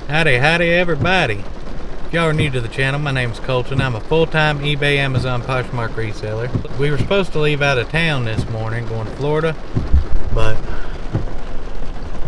Howdy everybody. If y'all are new to the channel, my name is Colton. I'm a full-time eBay Amazon Poshmark reseller. We were supposed to leave out of town this morning going to Florida, but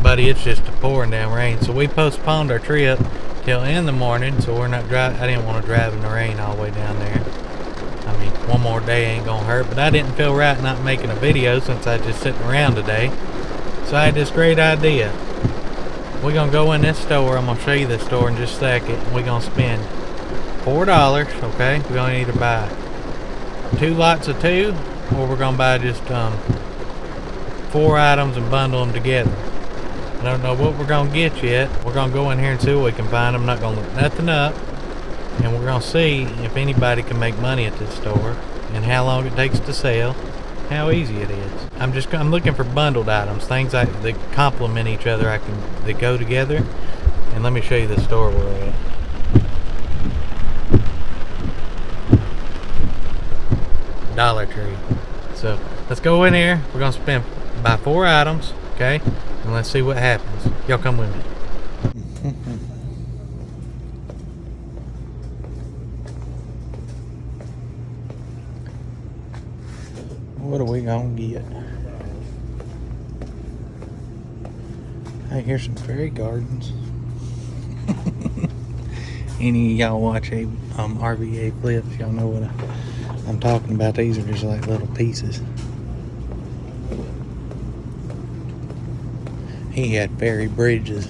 buddy, it's just pouring down rain, so we postponed our trip till in the morning. So we're not driving. I didn't want to drive in the rain all the way down there. I mean, one more day ain't gonna hurt, but I didn't feel right not making a video since I was just sitting around today. So I had this great idea. We're gonna go in this store. I'm gonna show you this store in just a second. We're gonna spend $4, okay? We're gonna either buy 2 lots of 2, or we're gonna buy just 4 items and bundle them together. I don't know what we're gonna get yet. We're gonna go in here and see what we can find. I'm not gonna look nothing up, and we're gonna see if anybody can make money at this store and how long it takes to sell, how easy it is. I'm looking for bundled items, things that complement each other, that go together. And let me show you the store we're at. DollarTree. So let's go in here. We're gonna buy 4 items, okay? And let's see what happens. Y'all come with me. What are we gonna get? Hey, here's some fairy gardens. Any of y'all watch RVA flips, y'all know what I'm talking about. These are just like little pieces. He had fairy bridges.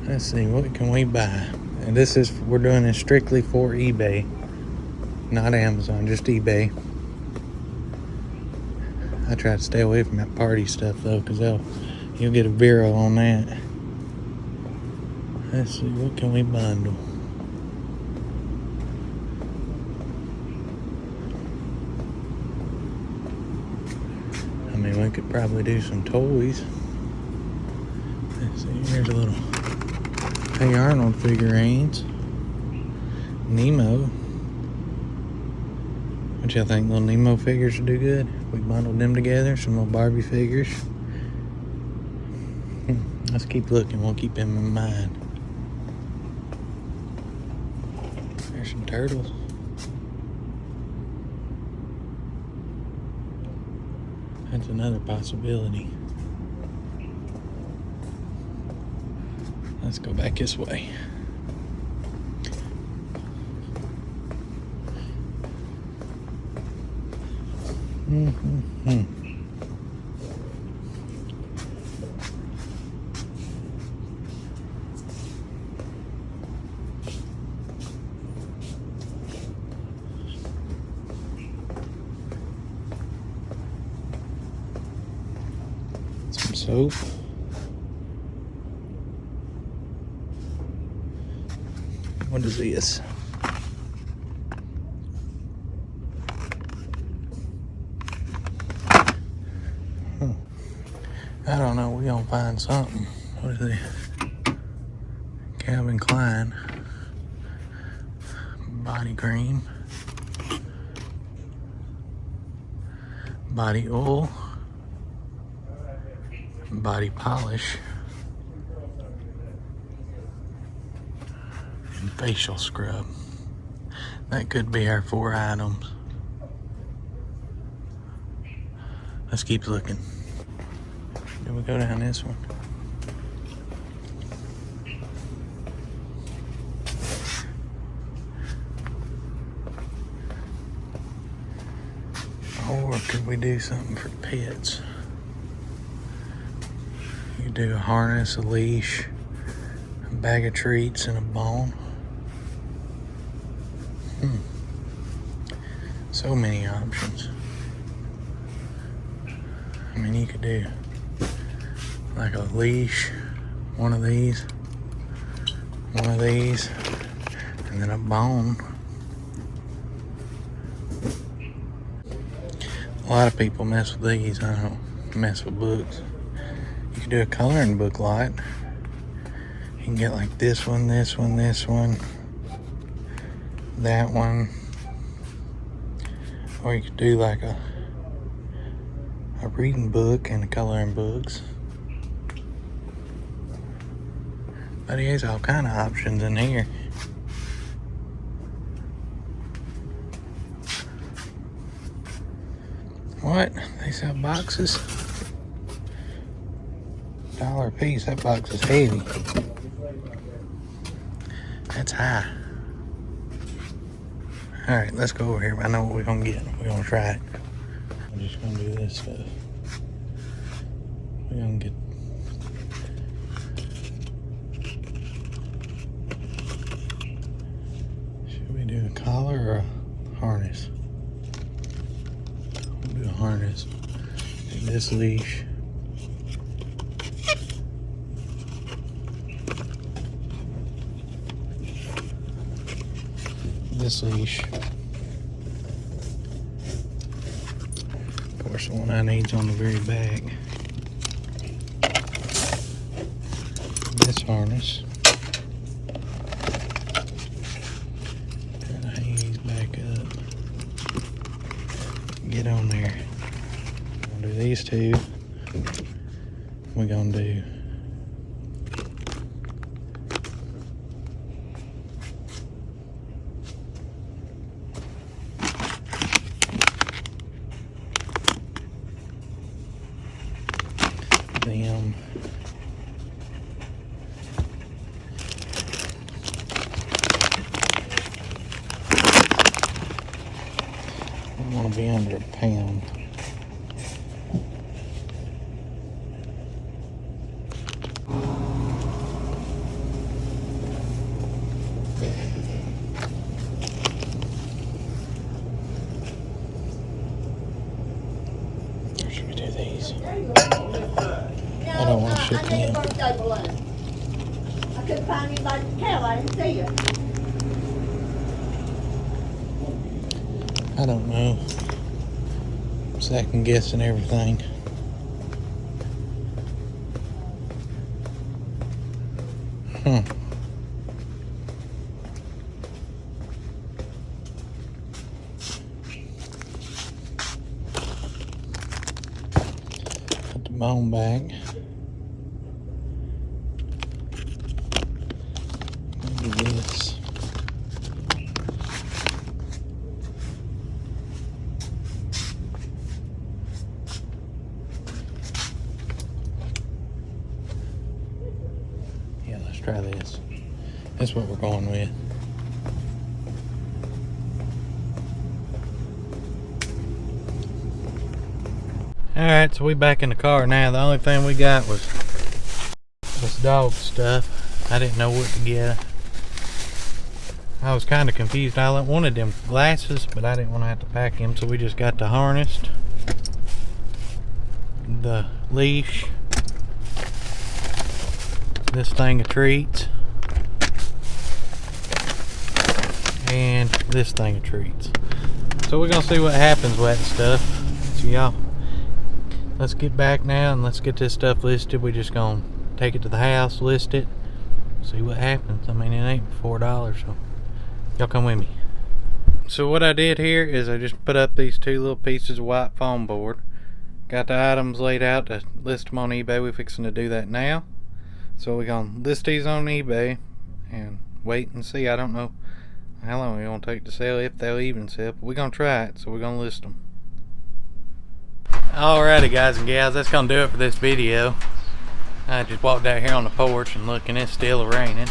Let's see, what can we buy? And we're doing this strictly for eBay, not Amazon, just eBay. I try to stay away from that party stuff though, because you'll get a bureau on that. Let's see, what can we bundle? I mean, we could probably do some toys. Let's see, here's a little Hey Arnold figurines. Nemo. What y'all think? Little Nemo figures would do good? We bundled them together. Some little Barbie figures. Let's keep looking. We'll keep them in mind. There's some turtles. That's another possibility. Let's go back this way. Some soap. What is this? I don't know. We're gonna find something. What is this? Calvin Klein body cream, body oil, body polish, and facial scrub. That could be our 4 items. Let's keep looking. Then we go down this one. Or could we do something for pets? You could do a harness, a leash, a bag of treats, and a bone. So many options. I mean, you could do like a leash, one of these, and then a bone. A lot of people mess with these. I don't mess with books. You can do a coloring book lot. You can get like this one, that one. Or you could do like a a reading book and a coloring books. But he has all kind of options in here. What? They sell boxes? $1 a piece. That box is heavy. That's high. Alright, let's go over here. I know what we're gonna get. We're gonna try it. I'm just gonna do this stuff. We're gonna get. Should we do a collar or a harness? We'll do a harness. Take this leash. This leash. Of course, the one I need's on the very back. This harness. Trying to hang these back up. Get on there. We're gonna do these two. We're gonna do them. I want to be under a pound. Or should we do these? I don't want to ship them. I couldn't find anybody to tell. I didn't see you. I don't know. Second guessing everything. Put the bone back. Do this. Yeah, let's try this. That's what we're going with. Alright, so we back in the car now. The only thing we got was this dog stuff. I didn't know what to get. I was kind of confused. I wanted them glasses, but I didn't want to have to pack them, so we just got the harness, the leash, this thing of treats, and this thing of treats. So we're gonna see what happens with that stuff. So y'all, let's get back now and let's get this stuff listed. We're just gonna take it to the house, list it, see what happens. I mean, it ain't $4, so y'all come with me. So what I did here is I just put up these two little pieces of white foam board. Got the items laid out to list them on eBay. We're fixing to do that now. So we're gonna list these on eBay and wait and see. I don't know how long it's gonna take to sell, if they'll even sell, but we're gonna try it, so we're gonna list them. Alrighty guys and gals, that's gonna do it for this video. I just walked out here on the porch and look, and it's still raining.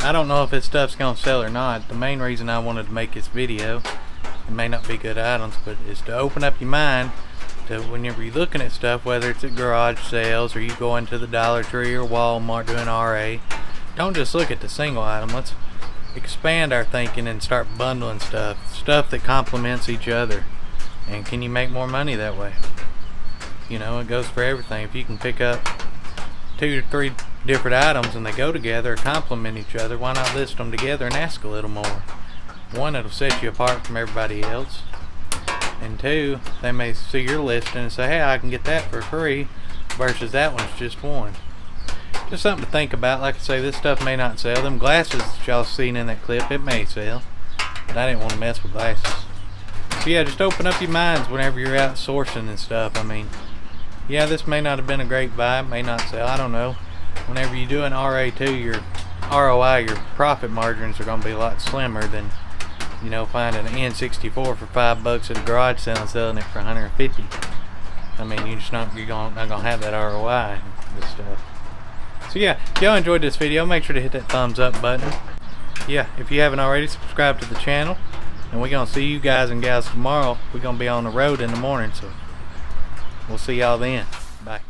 I don't know if this stuff's gonna sell or not. The main reason I wanted to make this video, it may not be good items, but is to open up your mind to whenever you're looking at stuff, whether it's at garage sales or you go into the DollarTree or Walmart doing RA. Don't just look at the single item. Let's expand our thinking and start bundling stuff that complements each other. And can you make more money that way? You know, it goes for everything. If you can pick up 2 to 3 different items and they go together or complement each other, why not list them together and ask a little more? One, it'll set you apart from everybody else, and two, they may see your listing and say, hey, I can get that for free, versus that one's just one. Just something to think about. Like I say, this stuff may not sell. Them glasses that y'all seen in that clip, it may sell, but I didn't want to mess with glasses. So yeah, just open up your minds whenever you're out sourcing and stuff. I mean, yeah, this may not have been a great buy, may not sell, I don't know. Whenever you do an RA2, your ROI, your profit margins are going to be a lot slimmer than, you know, finding an N64 for $5 at a garage sale and selling it for 150. I mean, you're not gonna have that ROI and this stuff. So yeah, if y'all enjoyed this video, make sure to hit that thumbs up button. Yeah, if you haven't already, subscribe to the channel, and we're gonna see you guys and gals tomorrow. We're gonna be on the road in the morning, so we'll see y'all then. Bye.